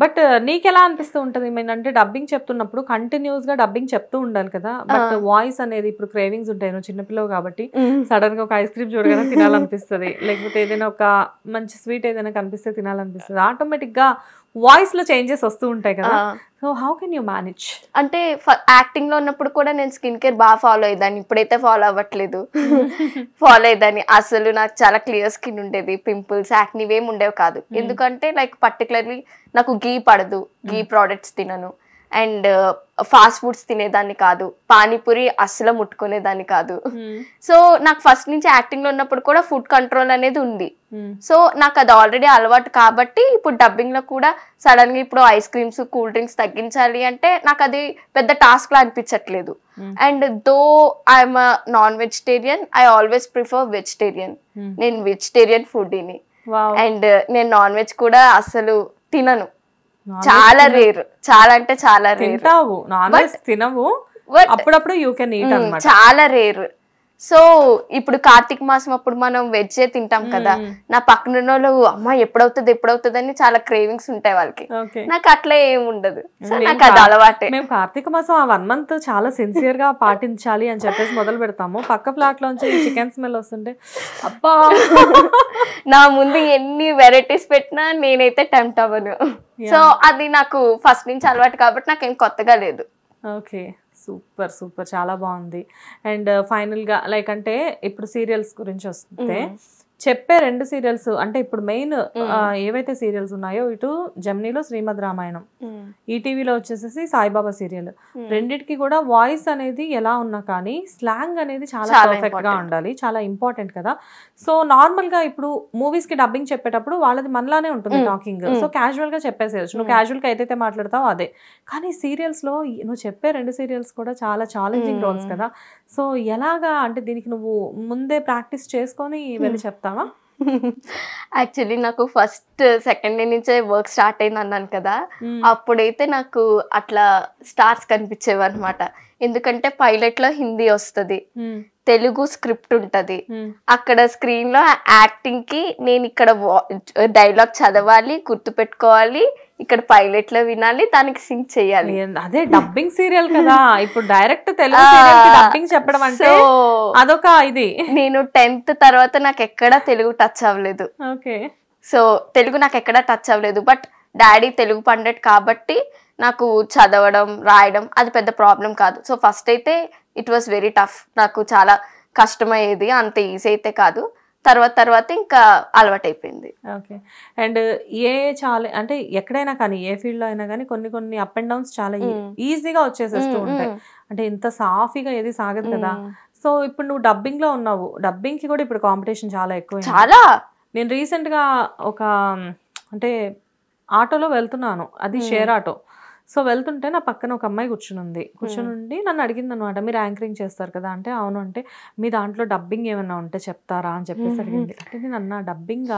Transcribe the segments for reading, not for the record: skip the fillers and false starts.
But నీకెలా అనిపిస్తూ ఉంటది అంటే డబ్బింగ్ చెప్తున్నప్పుడు కంటిన్యూస్ గా డబ్బింగ్ చెప్తూ ఉండాలి కదా, బట్ వాయిస్ అనేది ఇప్పుడు క్రేవింగ్స్ ఉంటాయి, నువ్వు చిన్నపిల్లవు కాబట్టి సడన్ గా ఒక ఐస్ క్రీమ్ చూడగానే తినాలనిపిస్తుంది, లేకపోతే ఏదైనా ఒక మంచి స్వీట్ ఏదైనా కనిపిస్తే తినాలనిపిస్తుంది, ఆటోమేటిక్ గా వాయిస్ లో చేంజెస్ వస్తూ ఉంటాయి కదా. So how can you manage? అంటే యాక్టింగ్ లో ఉన్నప్పుడు కూడా నేను స్కిన్ కేర్ బాగా ఫాలో అయ్యేదాన్ని, ఇప్పుడైతే ఫాలో అవ్వట్లేదు. ఫాలో అయ్యేదాన్ని. అసలు నాకు చాలా క్లియర్ స్కిన్ ఉండేది, పింపుల్స్ యాక్ని ఏమి ఉండేవి కాదు. ఎందుకంటే లైక్ పర్టికులర్లీ నాకు గీ పడదు, గీ ప్రోడక్ట్స్ తినను, అండ్ ఫాస్ట్ ఫుడ్స్ తినేదాన్ని కాదు, పానీపూరి అస్సలు ముట్టుకునేదాన్ని కాదు. సో నాకు ఫస్ట్ నుంచి యాక్టింగ్ లో ఉన్నప్పుడు కూడా ఫుడ్ కంట్రోల్ అనేది ఉంది. సో నాకు అది ఆల్రెడీ అలవాటు కాబట్టి ఇప్పుడు డబ్బింగ్ లో కూడా సడన్ గా ఇప్పుడు ఐస్ క్రీమ్స్ కూల్ డ్రింక్స్ తగ్గించాలి అంటే నాకు అది పెద్ద టాస్క్ లా అనిపించట్లేదు. And though I'm non vegetarian, I always prefer vegetarian. నేను వెజిటేరియన్ ఫుడ్ని, అండ్ నేను నాన్ వెజ్ కూడా అసలు తినను, చాలా రేర్, చాలా అంటే చాలా రేర్. తినవు, అప్పుడప్పుడు యూ కెన్ ఈట్ అన్నమాట, చాలా రేర్. సో ఇప్పుడు కార్తీక మాసం అప్పుడు మనం వెజ్జే తింటాం కదా, నా పక్కన వాళ్ళు అమ్మ ఎప్పుడవుతుంది అని చాలా క్రేవింగ్స్ ఉంటాయి వాళ్ళకి, నాకు అట్లా ఏమి ఉండదు. నాకు అది అలవాటే. మేము కార్తీక మాసం ఆ 1 month చాలా సిన్సియర్ గా పాటించాలి అని చెప్పేసి మొదలు పెడతాము. పక్క ఫ్లాట్ లోంచి చికెన్ స్మెల్ వస్తుంటే అబ్బా నా ముందు ఎన్ని వెరైటీస్ పెట్టినా నేనైతే టెంప్ట్ అవ్వను. సో అది నాకు ఫస్ట్ నుంచి అలవాటు కాబట్టి నాకేం కొత్తగా లేదు. ఓకే, సూపర్ సూపర్, చాలా బాగుంది. అండ్ ఫైనల్ గా లైక్ అంటే ఇప్పుడు సీరియల్స్ గురించి వస్తే చెప్పే 2 సీరియల్స్ అంటే ఇప్పుడు మెయిన్ ఏవైతే సీరియల్స్ ఉన్నాయో, ఇటు జెమినీలో శ్రీమద్ రామాయణం, ఈటీవీలో వచ్చేసేసి సాయిబాబా సీరియల్, రెండిటికి కూడా వాయిస్ అనేది ఎలా ఉన్నా కానీ స్లాంగ్ అనేది చాలా పర్ఫెక్ట్ గా ఉండాలి, చాలా ఇంపార్టెంట్ కదా. సో నార్మల్ గా ఇప్పుడు మూవీస్ కి డబ్బింగ్ చెప్పేటప్పుడు వాళ్ళది మనలానే ఉంటుంది టాకింగ్, సో క్యాజువల్ గా చెప్పేసేయచ్చు, నువ్వు క్యాజువల్ గా ఏదైతే మాట్లాడతావో అదే. కానీ సీరియల్స్ లో నువ్వు చెప్పే 2 సీరియల్స్ కూడా చాలా ఛాలెంజింగ్ రోల్స్ కదా. సో ఎలాగా అంటే దీనికి నువ్వు ముందే ప్రాక్టీస్ చేసుకొని వెళ్ళి చెప్తావా? యాక్చువల్లీ నాకు ఫస్ట్ సెకండ్ డే నుంచే వర్క్ స్టార్ట్ అయింది అన్నాను కదా, అప్పుడైతే నాకు అట్లా స్టార్స్ కనిపించేవి అనమాట. ఎందుకంటే పైలట్ లో హిందీ వస్తుంది, తెలుగు స్క్రిప్ట్ ఉంటది, అక్కడ స్క్రీన్ లో యాక్టింగ్ కి నేను ఇక్కడ డైలాగ్ చదవాలి, గుర్తు పెట్టుకోవాలి, ఇక్కడ పైలట్ లో వినాలి, దానికి సింక్ చేయాలి. అదే డబ్బింగ్ సీరియల్ కదా, ఇప్పుడు డైరెక్ట్ తెలుగు సీరియల్ కి డబ్బింగ్ చెప్పడం అంటే అదొక ఇది. నేను 10th తర్వాత నాకు ఎక్కడ తెలుగు టచ్ అవ్వలేదు. ఓకే, సో తెలుగు నాకు ఎక్కడ టచ్ అవ్వలేదు. బట్ డాడీ తెలుగు పండిట్ కాబట్టి నాకు చదవడం రాయడం అది పెద్ద ప్రాబ్లం కాదు. సో ఫస్ట్ అయితే ఇట్ వాస్ వెరీ టఫ్, నాకు చాలా కష్టమయ్యేది, అంత ఈజీ అయితే కాదు. తర్వాత ఇంకా అలవాటు అయిపోయింది. ఓకే, అండ్ చాలా అంటే ఎక్కడైనా కానీ ఏ ఫీల్డ్ లో అయినా కానీ కొన్ని అప్ అండ్ డౌన్స్ చాలా ఈజీగా వచ్చేసేస్తూ ఉంటాయి, అంటే ఇంత సాఫీగా ఏది సాగదు కదా. సో ఇప్పుడు నువ్వు డబ్బింగ్ లో ఉన్నావు, డబ్బింగ్ కి కూడా ఇప్పుడు కాంపిటీషన్ చాలా ఎక్కువ. చాలా, నేను రీసెంట్ గా ఒక అంటే ఆటోలో వెళ్తున్నాను, అది షేర్ ఆటో. సో వెళ్తుంటే నా పక్కన ఒక అమ్మాయి కూర్చుని నన్ను అడిగింది అనమాట, మీరు యాంకరింగ్ చేస్తారు కదా అంటే, అవును. అంటే మీ దాంట్లో డబ్బింగ్ ఏమైనా ఉంటే చెప్తారా అని చెప్పేసి అడిగింది. అంటే నేను అన్నా డబ్బింగ్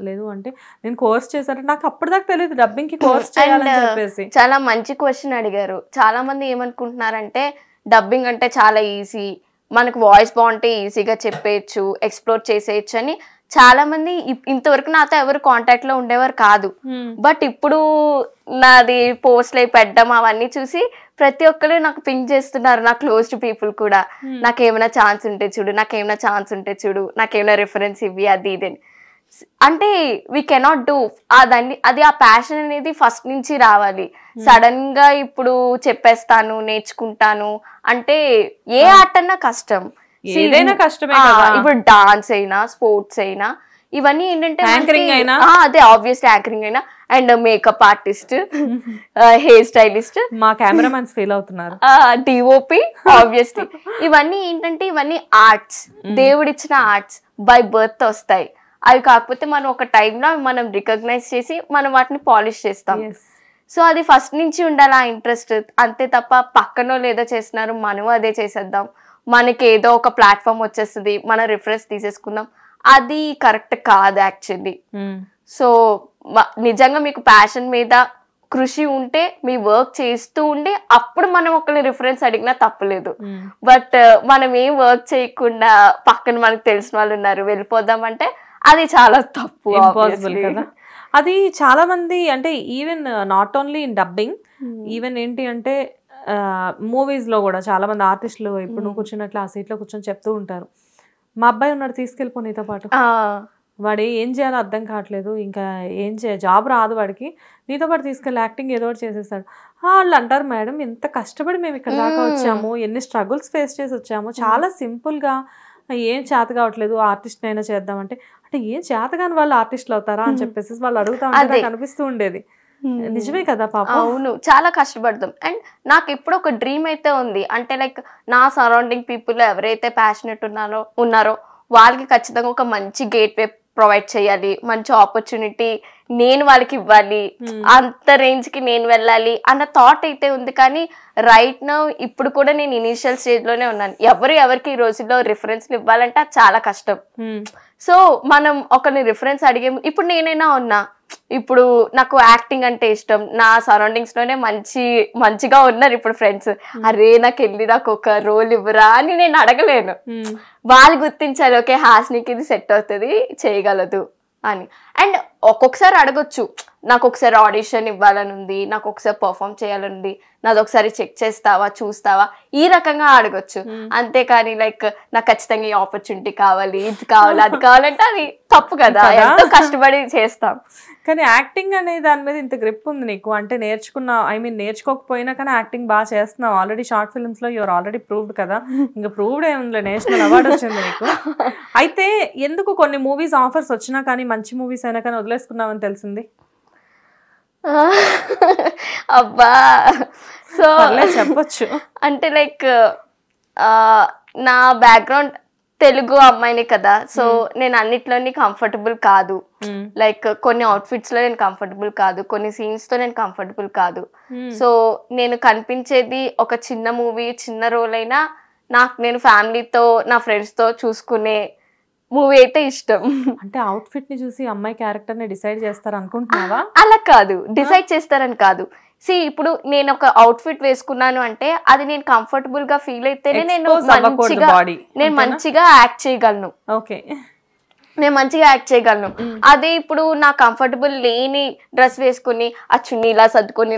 లేదు అంటే, నేను కోర్స్ చేశాను, నాకు అప్పటిదాకా తెలియదు డబ్బింగ్ కి కోర్స్ చేయాలని చెప్పేసి. చాలా మంచి క్వశ్చన్ అడిగారు. చాలా మంది ఏమనుకుంటున్నారంటే డబ్బింగ్ అంటే చాలా ఈజీ, మనకు వాయిస్ బాగుంటే ఈజీగా చెప్పేయచ్చు, ఎక్స్ప్లోర్ చేసేయచ్చు అని చాలా మంది ఇంతవరకు నాతో ఎవరు కాంటాక్ట్ లో ఉండేవారు కాదు. బట్ ఇప్పుడు నాది పోస్ట్లు పెట్టడం అవన్నీ చూసి ప్రతి ఒక్కరు నాకు పింక్ చేస్తున్నారు, నా క్లోజ్డ్ పీపుల్ కూడా, నాకేమైనా ఛాన్స్ ఉంటే చూడు, నాకేమైనా రిఫరెన్స్ ఇవ్వి, అది ఇది అంటే వీ కెనాట్ డూ అది ఆ ప్యాషన్ అనేది ఫస్ట్ నుంచి రావాలి. సడన్ గా ఇప్పుడు చెప్పేస్తాను నేర్చుకుంటాను అంటే ఏ ఆర్ట్ అన్నా కష్టం, ఏదైనా కష్టమే. ఇప్పుడు డాన్స్ అయినా స్పోర్ట్స్ అయినా ఇవన్నీ ఏంటంటే అదే ఆబ్వియస్లీ యాంకరింగ్ అయినా, and makeup artist, hair stylist, మా కెమెరామెన్స్ ఫీల్ అవుతున్నారు, డిఓపి, ఆబ్వియస్లీ ఇవన్నీ ఏంటంటే ఇవన్నీ ఆర్ట్స్, దేవుడిచ్చిన ఆర్ట్స్, బై బర్త్ వస్తాయి. అవి కాకపోతే మనం ఒక టైంలో మనం రికగ్నైజ్ చేసి మనం వాటిని పాలిష్ చేస్తాం. సో అది ఫస్ట్ నుంచి ఉండాలి ఆ ఇంట్రెస్ట్, అంతే తప్ప పక్కనో లేదో చేస్తున్నారు మనం అదే చేసేద్దాం, మనకి ఏదో ఒక ప్లాట్ఫామ్ వచ్చేస్తుంది మన రిఫరెన్స్ తీసేసుకుందాం, అది కరెక్ట్ కాదు యాక్చువల్లీ. సో నిజంగా మీకు ప్యాషన్ మీద కృషి ఉంటే మీ వర్క్ చేస్తూ ఉండి అప్పుడు మనం ఒకరిని రిఫరెన్స్ అడిగినా తప్పలేదు. బట్ మనం ఏం వర్క్ చేయకుండా పక్కన మనకు తెలిసిన వాళ్ళు ఉన్నారు వెళ్ళిపోదామంటే అది చాలా తప్పు, ఇంపాసిబుల్ కదా. అది చాలా మంది అంటే even not only in dubbing, even ఏంటి అంటే మూవీస్ లో కూడా చాలా మంది ఆర్టిస్టులు ఇప్పుడు నువ్వు కూర్చున్నట్లు ఆ సీట్ లో కూర్చొని చెప్తూ ఉంటారు, మా అబ్బాయి ఉన్నాడు తీసుకెళ్ళిపో నీతో పాటు, వాడు ఏం చేయాలో అర్థం కావట్లేదు, ఇంకా ఏం జాబ్ రాదు వాడికి, నీతో పాటు తీసుకెళ్ళి యాక్టింగ్ ఏదో ఒకటి చేసేస్తాడు. వాళ్ళు అంటారు మేడం ఎంత కష్టపడి మేము ఇక్కడ దాకా వచ్చాము, ఎన్ని స్ట్రగుల్స్ ఫేస్ చేసి వచ్చాము, చాలా సింపుల్గా ఏం చేత కావట్లేదు ఆర్టిస్ట్ అయినా చేద్దామంటే, అంటే ఏం చేత కాని వాళ్ళు ఆర్టిస్టులు అవుతారా అని చెప్పేసి వాళ్ళు అడుగుతా ఉంటే నాకు అనిపిస్తూ ఉండేది. నిజమే కదా పాప. అవును, చాలా కష్టపడతాం. అండ్ నాకు ఇప్పుడు ఒక డ్రీమ్ అయితే ఉంది, అంటే లైక్ నా సరౌండింగ్ పీపుల్ ఎవరైతే ప్యాషనెట్ ఉన్నారో వాళ్ళకి ఖచ్చితంగా ఒక మంచి గేట్ వే ప్రొవైడ్ చేయాలి, మంచి ఆపర్చునిటీ నేను వాళ్ళకి ఇవ్వాలి, అంత రేంజ్ కి నేను వెళ్ళాలి అన్న థాట్ అయితే ఉంది. కానీ రైట్ నౌ ఇప్పుడు కూడా నేను ఇనీషియల్ స్టేజ్ లోనే ఉన్నాను. ఎవరికి ఈ రోజుల్లో రిఫరెన్స్ ఇవ్వాలంటే అది చాలా కష్టం. సో మనం ఒకరిని రిఫరెన్స్ అడిగే, ఇప్పుడు నేనైనా ఉన్నా, ఇప్పుడు నాకు యాక్టింగ్ అంటే ఇష్టం, నా సరౌండింగ్స్ లోనే మంచిగా ఉన్నారు ఇప్పుడు ఫ్రెండ్స్, అరే నాకు వెళ్ళి నాకు ఒక రోల్ ఇవ్వరా అని నేను అడగలేను. వాళ్ళు గుర్తించాలి, ఓకే హాస్నికి ఇది సెట్ అవుతుంది చేయగలదు అని. అండ్ ఒక్కొక్కసారి అడగొచ్చు, నాకు ఒకసారి ఆడిషన్ ఇవ్వాలని ఉంది, నాకు ఒకసారి పర్ఫామ్ చేయాలని ఉంది, నాది ఒకసారి చెక్ చేస్తావా చూస్తావా, ఈ రకంగా అడగొచ్చు. అంతేకాని లైక్ నాకు ఖచ్చితంగా ఈ ఆపర్చునిటీ కావాలి, ఇది కావాలి, అది కావాలంటే అది తప్పు కదా, ఎంతో కష్టపడి చేస్తాం. కానీ యాక్టింగ్ అనే దాని మీద ఇంత గ్రిప్ ఉంది నీకు, అంటే నేర్చుకోకపోయినా కానీ యాక్టింగ్ బాగా చేస్తున్నావు. ఆల్రెడీ షార్ట్ ఫిల్మ్స్ లో యువర్ ఆల్రెడీ ప్రూవ్డ్ కదా, ఇంకా ప్రూవ్డ్ ఏముందిలే, నేషనల్ అవార్డు వచ్చింది నీకు. అయితే ఎందుకు కొన్ని మూవీస్ ఆఫర్స్ వచ్చినా కానీ మంచి మూవీస్ అయినా కానీ వదిలేసుకున్నావని తెలిసింది? అబ్బా, సో చెప్పొచ్చు. అంటే లైక్ నా బ్యాక్గ్రౌండ్ తెలుగు అమ్మాయిని కదా, సో నేను అన్నిట్లోని కంఫర్టబుల్ కాదు. లైక్ కొన్ని అవుట్ఫిట్స్ లో నేను కంఫర్టబుల్ కాదు, కొన్ని సీన్స్ తో నేను కంఫర్టబుల్ కాదు. సో నేను కనిపించేది ఒక చిన్న మూవీ, చిన్న రోల్ అయినా నేను ఫ్యామిలీతో నా ఫ్రెండ్స్ తో చూసుకునే మూవీ అయితే ఇష్టం. అంటే అవుట్ఫిట్ ని చూసి అమ్మాయి క్యారెక్టర్ ని డిసైడ్ చేస్తారు అనుకుంటున్నావా? అలా కాదు, డిసైడ్ చేస్తారని కాదు. ఇప్పుడు నేను ఒక అవుట్ఫిట్ వేసుకున్నాను అంటే అది నేను కంఫర్టబుల్ గా ఫీల్ అయితేనే నేను మంచిగా యాక్ట్ చేయగలను. ఓకే, నేను మంచిగా యాక్ట్ చేయగలను. అదే ఇప్పుడు నా కంఫర్టబుల్ లేని డ్రెస్ వేసుకుని ఆ చున్నీ ఇలా సర్దుకొని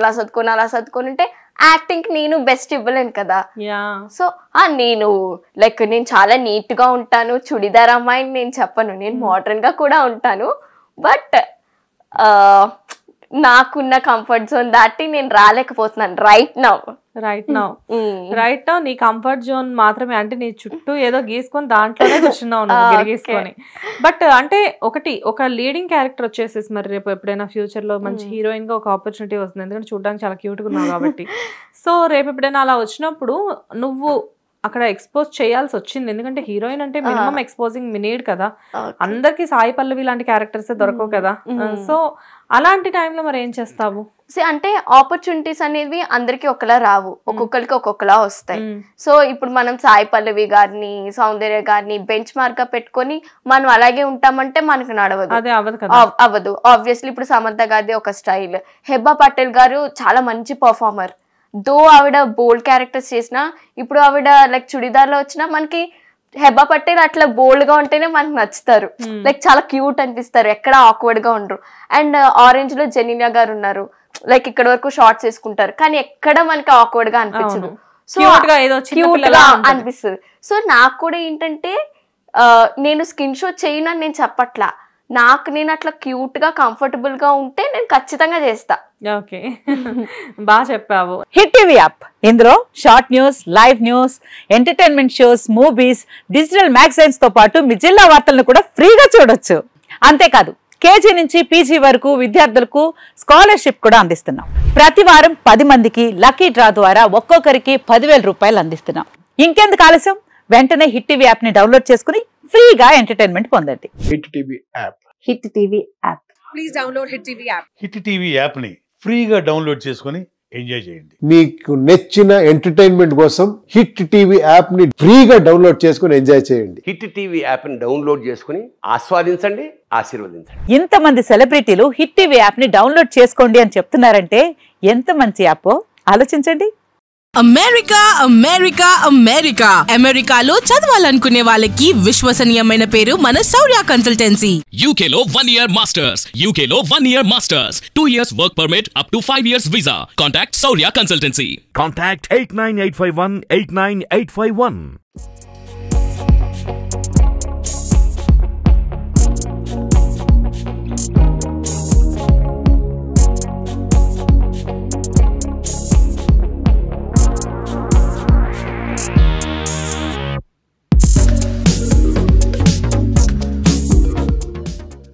అలా సర్దుకొని ఉంటే యాక్టింగ్ నేను బెస్ట్ ఇవ్వలేను కదా. సో నేను చాలా నీట్ గా ఉంటాను, చుడిదార్ అమ్మాయిని నేను చెప్పను, నేను మోడర్న్ గా కూడా ఉంటాను. బట్ నాకున్న కంఫర్ట్ జోన్ దాటి నేను రాలేకపోతున్నాను రైట్ నౌ నీ కంఫర్ట్ జోన్ మాత్రమే, అంటే నీ చుట్టూ ఏదో గీసుకొని దాంట్లోనే కూర్చున్నావు గీసుకొని. బట్ అంటే ఒక లీడింగ్ క్యారెక్టర్ వచ్చేసేసి మరి రేపు ఎప్పుడైనా ఫ్యూచర్ లో మంచి హీరోయిన్ గా ఒక ఆపర్చునిటీ వస్తుంది, ఎందుకంటే చూడడానికి చాలా క్యూట్ గా ఉన్నావు కాబట్టి. సో రేపు ఎప్పుడైనా అలా వచ్చినప్పుడు నువ్వు అక్కడ ఎక్స్పోజ్ చేయాల్సి వచ్చింది, ఎందుకంటే హీరోయిన్ అంటే మినిమం ఎక్స్పోజింగ్ నీడ్ కదా, అందరికి సాయి పల్లవి లాంటి క్యారెక్టర్స్ దొరకవు కదా. సో అలాంటి టైంలో మరి ఏం చేస్తావు? అంటే ఆపర్చునిటీస్ అనేవి అందరికి ఒకలా రావు, ఒక్కొక్కరికి ఒక్కొక్కలా వస్తాయి. సో ఇప్పుడు మనం సాయి పల్లవి గారిని, సౌందర్య గారిని బెంచ్ మార్క్ గా పెట్టుకొని మనం అలాగే ఉంటామంటే మనకు అవ్వదు. ఆబ్వియస్లీ ఇప్పుడు సమంత గారిది ఒక స్టైల్, హెబ్బా పటేల్ గారు చాలా మంచి పర్ఫార్మర్, దో ఆవిడ బోల్డ్ క్యారెక్టర్స్ చేసినా, ఇప్పుడు ఆవిడ లైక్ చుడిదార్ లో వచ్చినా మనకి హెబ్బా పటేల్ అట్లా బోల్డ్ గా ఉంటేనే మనకు నచ్చుతారు, లైక్ చాలా క్యూట్ అనిపిస్తారు, ఎక్కడ ఆక్వర్డ్ గా ఉండరు. అండ్ ఆరెంజ్ లో జెనిలియా గారు ఉన్నారు, లైక్ ఇక్కడ వరకు షార్ట్స్ వేసుకుంటారు కానీ ఎక్కడ మనకి ఆక్వర్డ్ గా అనిపించదు, సో క్యూట్ గా అనిపిస్తుంది. సో నాకు కూడా ఏంటంటే నేను స్కిన్ షో చేయను అని నేను చెప్పట్లా, నేను అట్లా క్యూట్ గా కంఫర్టబుల్ గా ఉంటే నేను ఖచ్చితంగా చేస్తా. ఓకే, బాగా చెప్పావు. హిట్ టీవీ యాప్, ఇందులో short news, live news, entertainment shows, movies, digital magazines తో పాటు మీ జిల్లా వార్తలను కూడా ఫ్రీగా చూడొచ్చు. అంతేకాదు కేజీ నుంచి పీజీ వరకు విద్యార్థులకు స్కాలర్షిప్ కూడా అందిస్తున్నాం. ప్రతి వారం 10 మందికి లక్కీ డ్రా ద్వారా ఒక్కొక్కరికి 10,000 రూపాయలు అందిస్తున్నాం. ఇంకెందుకు ఆలస్యం, వెంటనే హిట్ టీవీ యాప్ ని డౌన్లోడ్ చేసుకుని ఫ్రీగా ఎంటర్టైన్మెంట్ పొందండి. Hit TV app. Hit TV app. Please download hit TV app. Hit TV app ని ఫ్రీగా డౌన్లోడ్ చేసుకుని ఎంజాయ్ చేయండి. మీకు నచ్చిన ఎంటర్టైన్మెంట్ కోసం హిట్ టీవీ యాప్ ని ఫ్రీగా డౌన్లోడ్ చేసుకుని ఎంజాయ్ చేయండి. హిట్ టీవీ యాప్ ని డౌన్లోడ్ చేసుకుని ఆస్వాదించండి, ఆశీర్వదించండి. ఇంతమంది సెలబ్రిటీలు హిట్ టీవీ యాప్ ని డౌన్లోడ్ చేసుకోండి అని చెప్తున్నారంటే ఎంత మంచి యాప్ ఆలోచించండి. అమెరికా అమెరికా అమెరికా అమెరికాలో చదవాలనుకునే వాళ్ళకి విశ్వసనీయమైన పేరు మన శౌర్య కన్సల్టెన్సీ. UK లో 1 year masters, UK లో 1 year masters, 2 years work permit up to 5 years visa. Contact Saurya Consultancy. Contact 89851 89851.